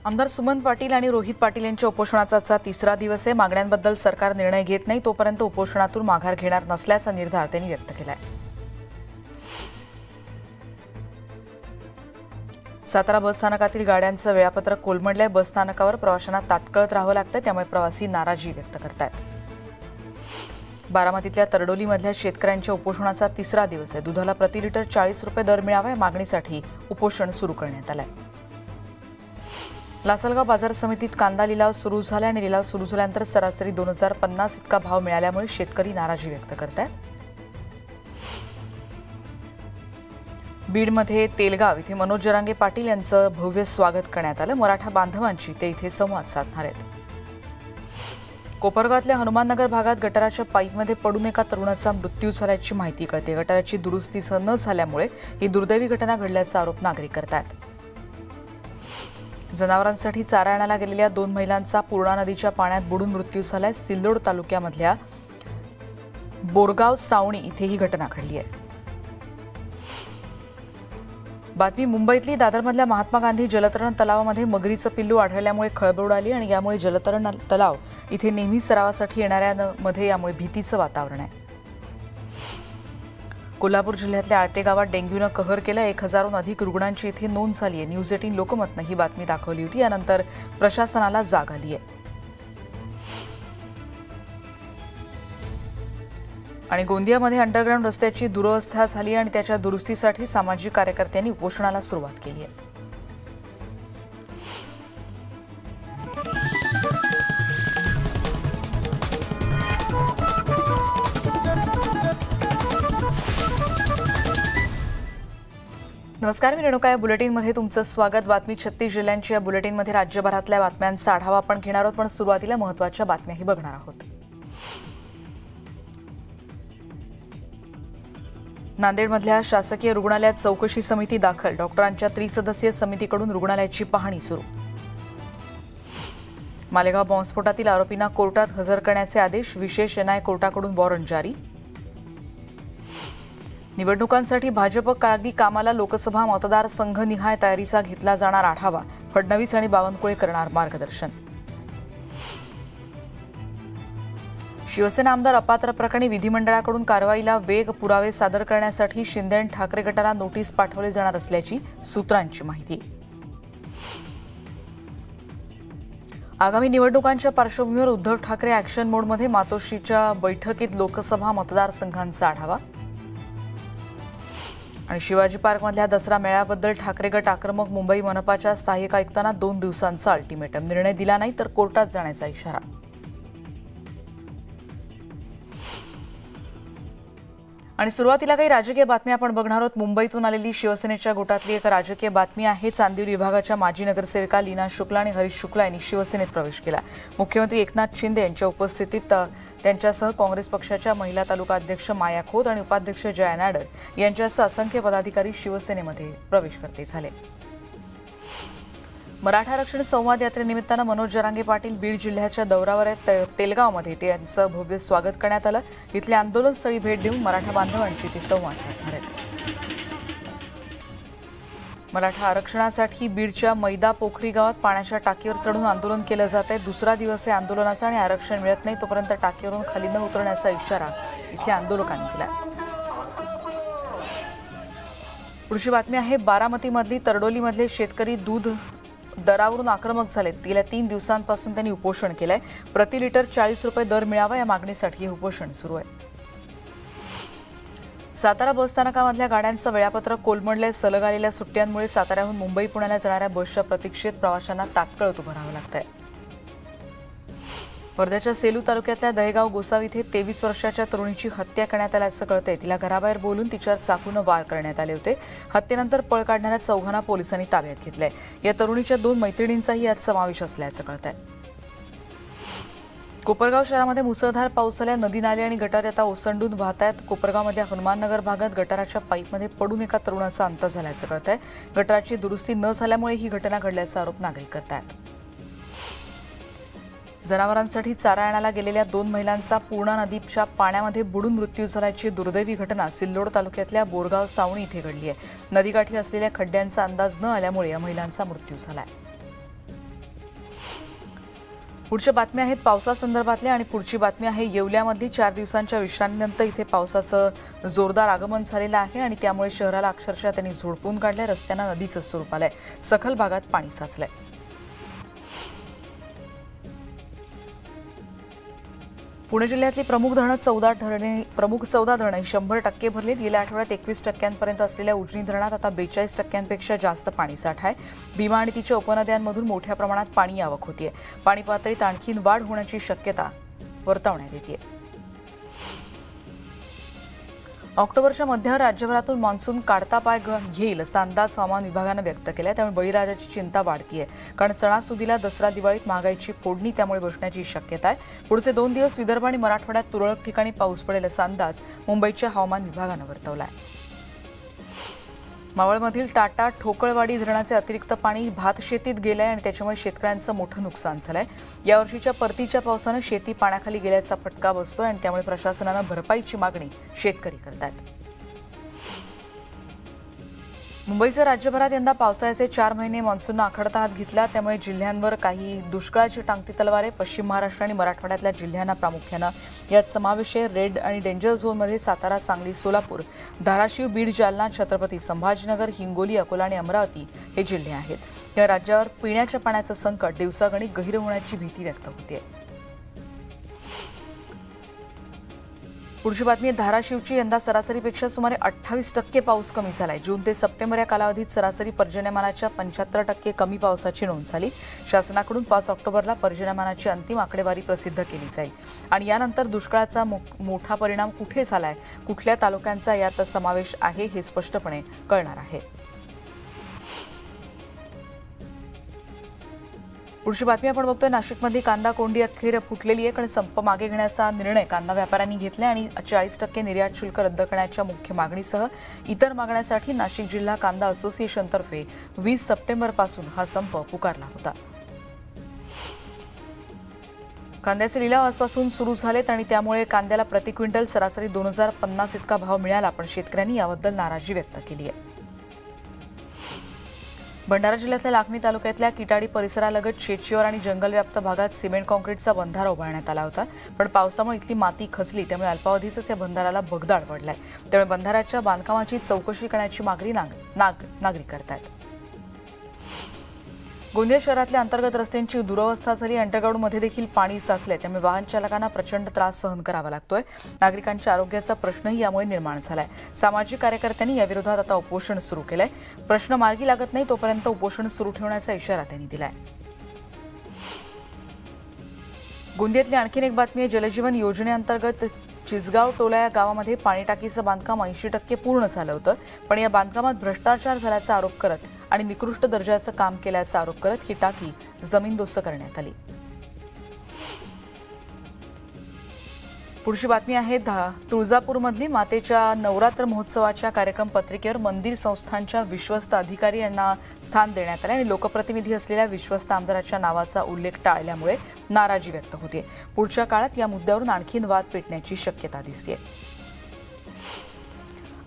आमदार सुमन पाटील आणि रोहित पाटील यांच्या उपोषणाचा आजचा तिसरा दिवस आहे। मागण्यांबद्दल सरकार निर्णय घेत नाही तोपर्यंत उपोषणातून माघार घेणार नसल्याचा निर्धार त्यांनी व्यक्त केलाय। सातारा बस स्थानकातील गाड्यांचं वेळापत्रक कोलमडलंय। बस स्थानकावर प्रवाशांना ताटकळत राहावं लागतंय, त्यामुळे प्रवासी नाराजी व्यक्त करतायत। बारामतीतल्या तरडोलीमधल्या शेतकऱ्यांच्या उपोषणाचा तिसरा दिवस आहे। दुधाला प्रति लिटर 40 रुपये दर मिळावा या मागणीसाठी उपोषण सुरू करण्यात आलंय। लासलगाव बाजार समितीत कांदा लिलाव सुरू झाला आणि लिलाव सुरू झाल्यानंतर सरासरी 2050 इतका भाव मिळाल्यामुळे शेतकरी नाराजी व्यक्त करतात। बीडमध्ये तेलगाव इथे मनोज जरांगे पाटील यांचं भव्य स्वागत करण्यात आलं। मराठा बांधवांची ते इथे संवाद साधणार आहेत। कोपरगावातल्या हनुमाननगर भागात गटाराच्या पाईपमध्ये पडून एका तरुणाचा मृत्यू झाल्याची माहिती कळते। गटाराची दुरुस्ती न झाल्यामुळे ही दुर्दैवी घटना घडल्याचा आरोप नागरिक करतात। जनावरांसाठी चारा आणायला गेलेल्या 2 महिलांचा पूर्णा नदीच्या पाण्यात बुडून मृत्यू झालाय। सिल्लोड तालुक्यामधल्या बोरगाव सावणी इथे ही घटना घडली आहे। बातमी मुंबईतली दादरमधल्या महात्मा गांधी जलतरण तलावामध्ये मगरीचं पिल्लू आढळल्यामुळे खळबळ उडाली आणि यामुळे जलतरण तलाव इथे नेहमी सरावासाठी येणाऱ्यांमध्ये यामुळे भीतीचं वातावरण आहे। कोल्हापूर जिल्ह्यातल्या आळते गावात डेंग्यूनं कहर केला। 1000हून अधिक रुग्णांची इथे नोंद झाली आहे। न्यूज 18 लोकमतनं ही बातमी दाखवली होती। यानंतर प्रशासनाला जाग आली आहे। आणि गोंदियामध्ये अंडरग्राऊंड रस्त्याची दुरवस्था झाली आणि त्याच्या दुरुस्तीसाठी सामाजिक कार्यकर्त्यांनी उपोषणाला सुरुवात केली आहे। नमस्कार, मी रेणुका। या बुलेटिनमध्ये तुमचं स्वागत। बातमी 36 जिल्ह्यांची या बुलेटिनमध्ये राज्यभरातल्या बातम्यांचा आढावा आपण घेणार आहोत, पण सुरुवातीला महत्त्वाच्या बातम्याही बघणार आहोत। नांदेडमधल्या शासकीय रुग्णालयात चौकशी समिती दाखल। डॉक्टरांच्या त्रिसदस्यीय समितीकडून रुग्णालयाची पाहणी सुरू। मालेगाव बॉम्बस्फोटातील आरोपींना कोर्टात हजर करण्याचे आदेश। विशेष एनआय कोर्टाकडून वॉरंट जारी। निवडणुकांसाठी भाजप कागदी कामाला लोकसभा मतदारसंघनिहाय तयारीचा घेतला जाणार आढावा। फडणवीस आणि बावनकुळे करणार मार्गदर्शन। शिवसेना आमदार अपात्र प्रकरणी विधिमंडळाकडून कारवाईला वेग। पुरावे सादर करण्यासाठी शिंदे आणि ठाकरे गटाला नोटीस पाठवले जाणार असल्याची सूत्रांची माहिती। आगामी निवडणुकांच्या पार्श्वभूमीवर उद्धव ठाकरे ॲक्शन मोडमध्ये। मातोश्रीच्या बैठकीत लोकसभा मतदारसंघांचा आढावा। आणि शिवाजी पार्कमधल्या दसरा मेळ्याबद्दल ठाकरे गट आक्रमक। मुंबई मनपाच्या सहाय्यक आयुक्तांना 2 दिवसांचा अल्टिमेटम। निर्णय दिला नाही तर कोर्टात जाण्याचा इशारा। आणि सुरुवातीला काही राजकीय बातम्या आपण बघणार आहोत। मुंबईतून आलेली शिवसेनेच्या गोटातली एक राजकीय बातमी आहे। चांदिवली विभागाच्या माजी नगरसेविका लीना शुक्ला आणि हरीश शुक्ला यांनी शिवसेनेत प्रवेश केला। मुख्यमंत्री एकनाथ शिंदे यांच्या उपस्थितीत त्यांच्यासह काँग्रेस पक्षाच्या महिला तालुका अध्यक्ष माया खोत आणि उपाध्यक्ष जया नाडर यांच्यासह असंख्य पदाधिकारी शिवसेनेमध्ये प्रवेश करते झाले। मराठा आरक्षण संवाद यात्रेनिमित्तानं मनोज जरांगे पाटील बीड जिल्ह्याच्या दौऱ्यावर आहेत। तेलगावमध्ये त्यांचं भव्य स्वागत करण्यात आलं। इथल्या आंदोलनस्थळी भेट देऊन मराठा बांधवांशी ते संवाद साधणार आहेत। मराठा आरक्षणासाठी बीडच्या मैदा पोखरी गावात पाण्याच्या टाकीवर चढून आंदोलन केलं जात आहे। दुसरा दिवस आहे आंदोलनाचा आणि आरक्षण मिळत नाही तोपर्यंत टाकीवरून खाली न उतरण्याचा इशारा इथल्या आंदोलकांनी दिला। पुढची बातमी आहे बारामतीमधली तरडोलीमधले शेतकरी दूध दरावरून आक्रमक झालेत। गेल्या 3 दिवसांपासून त्यांनी उपोषण केलंय। प्रति लिटर 40 रुपये दर मिळावा या मागणीसाठी हे उपोषण सुरू आहे। सातारा बस स्थानकामधल्या गाड्यांचं वेळापत्रक कोलमडलंय। सलग आलेल्या सुट्ट्यांमुळे साताऱ्याहून मुंबई पुण्याला जाणाऱ्या बसच्या प्रतीक्षेत प्रवाशांना ताटकळत उभं राहावं लागतंय। वर्ध्याच्या सेलू तालुक्यातल्या दहेगाव गोसाव इथे 23 वर्षाच्या तरुणीची हत्या करण्यात आल्याचं कळतंय। तिला घराबाहेर बोलून तिच्यावर चाकूनं वार करण्यात आले होते। हत्येनंतर पळ काढणाऱ्या 4 पोलिसांनी ताब्यात घेतलंय। या तरुणीच्या 2 मैत्रिणींचाही यात समावेश असल्याचं कळतंय। कोपरगाव शहरामध्ये मुसळधार पाऊस झाल्या। नदी नाले आणि गटार आता ओसंडून वाहत आहेत। कोपरगावमधल्या हनुमाननगर भागात गटाराच्या पाईपमध्ये पडून एका तरुणाचा अंत झाल्याचं कळतंय। गटाराची दुरुस्ती न झाल्यामुळे ही घटना घडल्याचा आरोप नागरिक करतात। जनावरांसाठी चारा आणायला गेलेल्या 2 महिलांचा पूर्णा नदीच्या पाण्यामध्ये बुडून मृत्यू झाल्याची दुर्दैवी घटना सिल्लोड तालुक्यातल्या बोरगाव सावणी इथे घडली आहे। नदीकाठी असलेल्या खड्ड्यांचा अंदाज न आल्यामुळे या महिलांचा मृत्यू झालाय। पुढच्या बातम्या आहेत पावसासंदर्भातल्या आणि पुढची बातमी आहे येवल्यामधली 4 दिवसांच्या विश्रांतीनंतर इथे पावसाचं जोरदार आगमन झालेलं आहे आणि त्यामुळे शहराला अक्षरशः त्यांनी झोडपून काढलंय. रस्त्यांना नदीचं स्वरूप आलंय. सखल भागात पाणी साचलंय. पुणे जिल्ह्यातली प्रमुख 14 धरणे 100% भरलीत. गेल्या आठवड्यात 21% असलेल्या उजनी धरणात आता 42% जास्त पाणीसाठा आहे. भीमा आणि तिच्या उपनद्यांमधून मोठ्या प्रमाणात पाणी आवक होतीये. पाणी पातळीत आणखी वाढ होण्याची शक्यता वर्तवण्यात येते. ऑक्टोबरच्या मध्यावर राज्यभरातून मान्सून काढता पाय घेईल असा अंदाज हवामान विभागानं व्यक्त केलाय. त्यामुळे बळीराजाची चिंता वाढतीये. कारण सणासुदीला दसरा दिवाळीत महागाईची फोडणी त्यामुळे बसण्याची शक्यता आहे. पुढचे 2 दिवस विदर्भ आणि मराठवाड्यात तुरळक ठिकाणी पाऊस पडेल असा अंदाज मुंबईच्या हवामान विभागानं वर्तवला आहे. मावळमधील टाटा ठोकळवाडी धरणाचे अतिरिक्त पाणी भात शेतीत गेलंय आणि त्याच्यामुळे शेतकऱ्यांचं मोठं नुकसान झालंय. यावर्षीच्या परतीच्या पावसानं शेती पाण्याखाली गेल्याचा फटका बसतोय आणि त्यामुळे प्रशासनानं भरपाईची मागणी शेतकरी करतायत. मुंबईसह राज्यभरात यंदा पावसाळ्याचे 4 महिने मान्सूननं आखडता हात घेतला. त्यामुळे जिल्ह्यांवर काही दुष्काळाची टांगती तलवार आहे. पश्चिम महाराष्ट्र आणि मराठवाड्यातल्या जिल्ह्यांना प्रामुख्यानं यात समावेश आहे. रेड आणि डेंजर झोनमध्ये सातारा, सांगली, सोलापूर, धाराशिव, बीड, जालना, छत्रपती संभाजीनगर, हिंगोली, अकोला आणि अमरावती हे जिल्हे आहेत. या राज्यावर पिण्याच्या पाण्याचं संकट दिवसागणिक गहिरं होण्याची भीती व्यक्त होते. पुढची बातमी धाराशिवची. यंदा सरासरीपेक्षा सुमारे 28% पाऊस कमी झालाय. जून ते सप्टेंबर या कालावधीत सरासरी पर्जन्यमानाच्या 75% कमी पावसाची नोंद झाली. शासनाकडून 5 ऑक्टोबरला पर्जन्यमानाची अंतिम आकडेवारी प्रसिद्ध केली जाईल आणि यानंतर दुष्काळाचा मोठा परिणाम कुठे झालाय, कुठल्या तालुक्यांचा यात समावेश आहे हे स्पष्टपणे कळणार आहे. पुढची बातमी आपण बघतोय नाशिकमधली कांदा कोंडी अखेर फुटलेली आहे. कारण संप मागे घेण्याचा निर्णय कांदा व्यापाऱ्यांनी घेतला आणि 40% निर्यात शुल्क रद्द करण्याच्या मुख्य मागणीसह इतर मागण्यांसाठी नाशिक जिल्हा कांदा असोसिएशनतर्फे 20 सप्टेंबरपासून हा संप पुकारला होता. कांद्याचे लिलाव आजपासून सुरू झालेत आणि त्यामुळे कांद्याला प्रति क्विंटल सरासरी 2050 इतका भाव मिळाला. पण शेतकऱ्यांनी याबद्दल नाराजी व्यक्त केली आहे. भंडारा जिल्ह्यातल्या लाखनी तालुक्यातल्या किटाडी परिसरालगत शेतशिवार आणि जंगलव्याप्त भागात सिमेंट कॉन्क्रीटचा बंधारा उभारण्यात आला होता. पण पावसामुळे इथली माती खचली. त्यामुळे अल्पावधीतच या बंधाराला भगदाड पडलाय. त्यामुळे बंधाऱ्याच्या बांधकामाची चौकशी करण्याची मागणी नागरिक करतायत. गोंदिया शहरातल्या अंतर्गत रस्त्यांची दुरवस्था झाली. अंडरग्राऊंडमध्ये देखील पाणी साचलंय. त्यामुळे वाहन चालकांना प्रचंड त्रास सहन करावा लागतोय. नागरिकांच्या आरोग्याचा प्रश्नही यामुळे निर्माण झालाय. सामाजिक कार्यकर्त्यांनी याविरोधात आता उपोषण सुरू केलंय. प्रश्न मार्गी लागत नाही तोपर्यंत उपोषण सुरू ठेवण्याचा इशारा त्यांनी दिलाय. गोंदियातली आणखीन एक बातमी आहे. जलजीवन योजनेअंतर्गत चिसगाव टोला या गावामध्ये पाणी टाकीचं बांधकाम 80% पूर्ण झालं होतं. पण या बांधकामात भ्रष्टाचार झाल्याचा आरोप करत आणि निकृष्ट दर्जाचं काम केल्याचा आरोप करत ही टाकी जमीनदोस्त करण्यात आली. पुढची बातमी आहे तुळजापूरमधली. मातेच्या नवरात्र महोत्सवाच्या कार्यक्रम पत्रिकेवर मंदिर संस्थांच्या विश्वस्त अधिकारी यांना स्थान देण्यात आले आणि लोकप्रतिनिधी असलेल्या विश्वस्त आमदाराच्या नावाचा उल्लेख टाळल्यामुळे नाराजी व्यक्त होते. पुढच्या काळात या मुद्द्यावरून आणखीन वाद पेटण्याची शक्यता दिसते.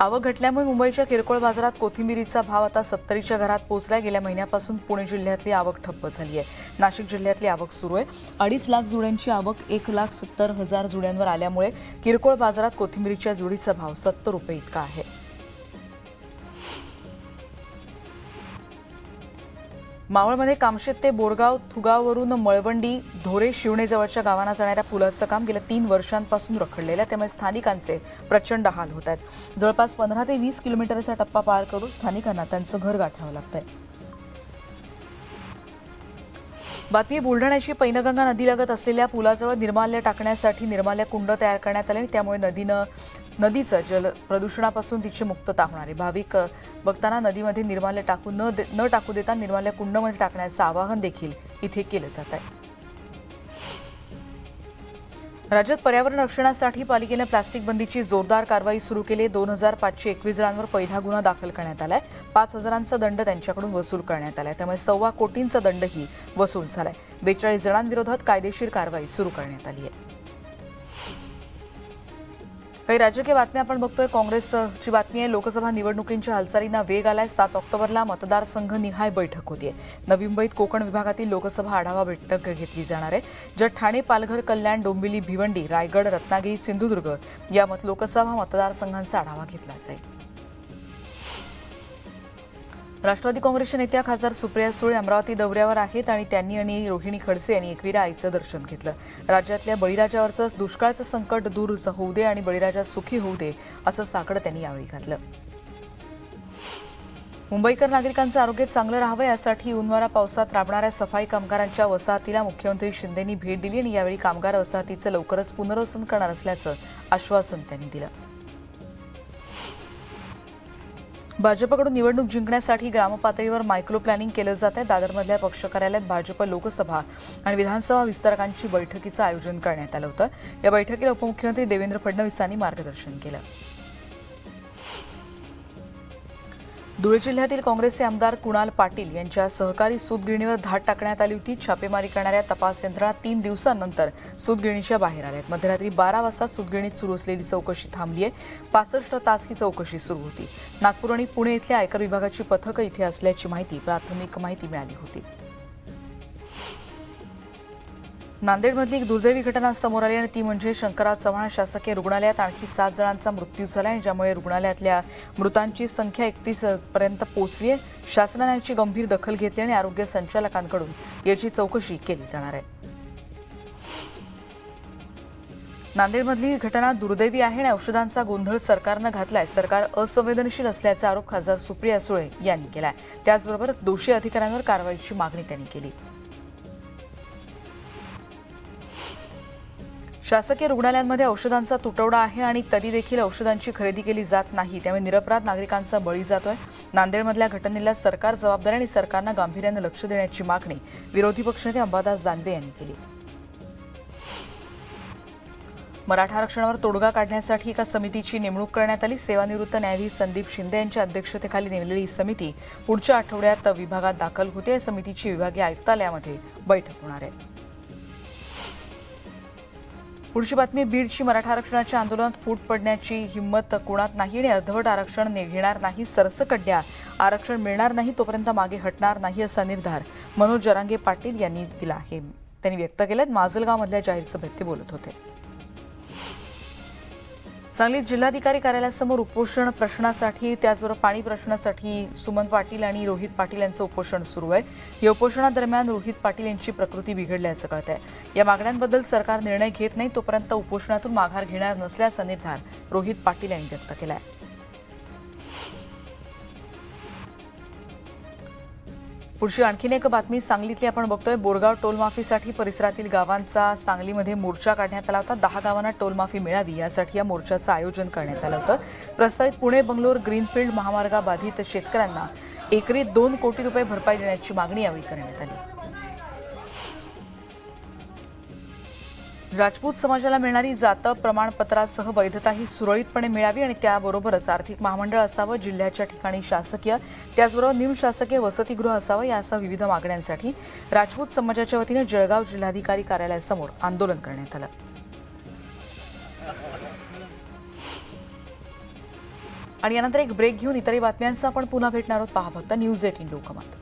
आवक घटल्यामुळे मुंबईच्या किरकोळ बाजारात कोथिंबिरीचा भाव आता 70च्या घरात पोहोचलाय. गेल्या महिन्यापासून पुणे जिल्ह्यातली आवक ठप्प झाली आहे. नाशिक जिल्ह्यातली आवक सुरू आहे. 2.5 लाख जुड्यांची आवक 1,70,000 जुड्यांवर आल्यामुळे किरकोळ बाजारात कोथिंबिरीच्या जुडीचा भाव 70 रुपये इतका आहे. मावळमध्ये कामशेत ते बोरगाव थुगाववरून मळवंडी ढोरे शिवणेजवळच्या गावांना जाणाऱ्या पुलाचं काम गेल्या 3 वर्षांपासून रखडलेलं आहे. त्यामुळे स्थानिकांचे प्रचंड हाल होत आहेत. जवळपास 15 ते 20 किलोमीटरचा टप्पा पार करून स्थानिकांना त्यांचं घर गाठावं लागतंय. बातमी बुलढाण्याची. पैनगंगा नदीलगत असलेल्या पुलाजवळ निर्माल्य टाकण्यासाठी निर्माल्य कुंड तयार करण्यात आले आणि त्यामुळे नदीचं जल प्रदूषणापासून तिची मुक्तता होणार आहे. भाविक बघताना नदीमध्ये निर्माल्य न टाकू देता निर्माल्य कुंडमध्ये टाकण्याचं आवाहन देखील इथे केलं जात आहे. राज्यात पर्यावरण रक्षणासाठी पालिकेनं प्लास्टिक बंदीची जोरदार कारवाई सुरू केली. 2,521 जणांवर पहिला गुन्हा दाखल करण्यात आलाय. 5,000चा दंड त्यांच्याकडून वसूल करण्यात आलाय. त्यामुळे 1.25 कोटींचा दंडही वसूल झालाय. 42 जणांविरोधात कायदेशीर कारवाई सुरू करण्यात आली आहे. काही राजकीय बातम्या आपण बघतोय. काँग्रेसची बातमी आहे. लोकसभा निवडणुकींच्या हालचालींना वेग आलाय. 7 ऑक्टोबरला मतदारसंघ निहाय बैठक होतीये. नवी मुंबईत कोकण विभागातील लोकसभा आढावा बैठक घेतली जाणार आहे, ज्यात ठाणे, पालघर, कल्याण, डोंबिवली, भिवंडी, रायगड, रत्नागिरी, सिंधुदुर्ग या लोकसभा मतदारसंघांचा आढावा घेतला जाईल. राष्ट्रवादी काँग्रेसच्या नेत्या खासदार सुप्रिया सुळे अमरावती दौऱ्यावर आहेत आणि त्यांनी आणि रोहिणी खडसे यांनी एकविरा आईचं दर्शन घेतलं. राज्यातल्या बळीराजावरचं दुष्काळाचं संकट दूर होऊ दे आणि बळीराजा सुखी होऊ दे असं साकडं त्यांनी यावेळी घातलं. मुंबईकर नागरिकांचं आरोग्य चांगलं राहावं यासाठी उन्हाळा पावसात राबणाऱ्या सफाई कामगारांच्या वसाहतीला मुख्यमंत्री शिंदेंनी भेट दिली आणि यावेळी कामगार वसाहतीचं लवकरच पुनर्वसन करणार असल्याचं आश्वासन त्यांनी दिलं. भाजपकडून निवडणूक जिंकण्यासाठी ग्रामपातळीवर मायक्रो प्लॅनिंग केलं जात आहे. दादरमधल्या पक्ष कार्यालयात भाजप लोकसभा आणि विधानसभा विस्तारकांची बैठकीचं आयोजन करण्यात आलं होतं. या बैठकीला उपमुख्यमंत्री देवेंद्र फडणवीस यांनी मार्गदर्शन केलं. धुळे जिल्ह्यातील काँग्रेसचे आमदार कुणाल पाटील यांच्या सहकारी सूतगिरणीवर धाड टाकण्यात आली होती. छापेमारी करणाऱ्या तपास यंत्रणा 3 दिवसांनंतर सूतगिरणीच्या बाहेर आल्यात. मध्यरात्री 12 वाजता सूतगिरणीत सुरू असलेली चौकशी थांबली आहे. 65 तास ही चौकशी सुरू होती. नागपूर आणि पुणे इथल्या आयकर विभागाची पथकं इथे असल्याची प्राथमिक माहिती मिळाली होती. नांदेडमधली एक दुर्दैवी घटना समोर आली आणि ती म्हणजे शंकरराव चव्हाण शासकीय रुग्णालयात आणखी 7 जणांचा मृत्यू झाला आणि ज्यामुळे रुग्णालयातल्या मृतांची संख्या 31 पर्यंत पोहोचली आहे. शासनाने याची गंभीर दखल घेतली आणि आरोग्य संचालकांकडून याची चौकशी केली जाणार आहे. नांदेडमधली घटना दुर्दैवी आहे आणि औषधांचा गोंधळ सरकारनं घातलाय. सरकार असंवेदनशील असल्याचा आरोप खासदार सुप्रिया सुळे यांनी केलाय. त्याचबरोबर दोषी अधिकाऱ्यांवर कारवाईची मागणी त्यांनी केली. शासकीय रुग्णालयांमध्ये औषधांचा तुटवडा आहे आणि तरी देखील औषधांची खरेदी केली जात नाही, त्यामुळे निरपराध नागरिकांचा बळी जातोय. नांदेडमधल्या घटनेला सरकार जबाबदार आणि सरकारनं गांभीर्यानं लक्ष देण्याची मागणी विरोधी पक्षनेते अंबादास दानवे यांनी केली. मराठा आरक्षणावर तोडगा काढण्यासाठी एका समितीची नेमणूक करण्यात आली. सेवानिवृत्त न्यायाधीश संदीप शिंदे यांच्या अध्यक्षतेखाली नेमलेली ही समिती पुढच्या आठवड्यात विभागात दाखल होते. या समितीची विभागीय आयुक्तालयामध्ये बैठक होणार आहे. पुढची बातमी. बीडची मराठा आरक्षणाच्या आंदोलनात फूट पडण्याची हिंमत कोणात नाही आणि अर्धवट आरक्षण घेणार नाही, सरसकट द्या, आरक्षण मिळणार नाही तोपर्यंत मागे हटणार नाही असा निर्धार मनोज जरांगे पाटील यांनी दिला आहे. त्यांनी व्यक्त केलं. माजलगावमधल्या जाहीर सभेत ते बोलत होते. सांगलीत जिल्हाधिकारी कार्यालयासमोर उपोषण प्रश्नासाठी त्याचबरोबर पाणी प्रश्नासाठी सुमन पाटील आणि रोहित पाटील यांचं उपोषण सुरू आहे. या उपोषणादरम्यान रोहित पाटील यांची प्रकृती बिघडल्याचं कळत आहे. या मागण्यांबद्दल सरकार निर्णय घेत नाही तोपर्यंत उपोषणातून माघार घेणार नसल्याचा निर्धार रोहित पाटील यांनी व्यक्त केला आहे. पुढची आणखीन एक बातमी सांगलीतली आपण बघतोय. बोरगाव टोलमाफीसाठी परिसरातील गावांचा सांगलीमध्ये मोर्चा काढण्यात आला होता. 10 गावांना टोलमाफी मिळावी यासाठी या मोर्चाचं आयोजन करण्यात आलं होतं. प्रस्तावित पुणे बंगलोर ग्रीनफील्ड महामार्गाबाधित शेतकऱ्यांना एकरी 2 कोटी रुपये भरपाई देण्याची मागणी यावेळी करण्यात आली. राजपूत समाजाला मिळणारी जात प्रमाणपत्रासह वैधता ही सुरळीतपणे मिळावी आणि त्याबरोबरच आर्थिक महामंडळ असावं, जिल्ह्याच्या ठिकाणी शासकीय त्याचबरोबर निमशासकीय वसतिगृह असावं यासह विविध मागण्यांसाठी राजपूत समाजाच्या वतीने जळगाव जिल्हाधिकारी कार्यालयासमोर आंदोलन करण्यात आलं. आणि यानंतर एक ब्रेक घेऊन इतरही बातम्यांचा आपण पुन्हा भेटणार आहोत. पहा फक्त न्यूज 18 लोकमत.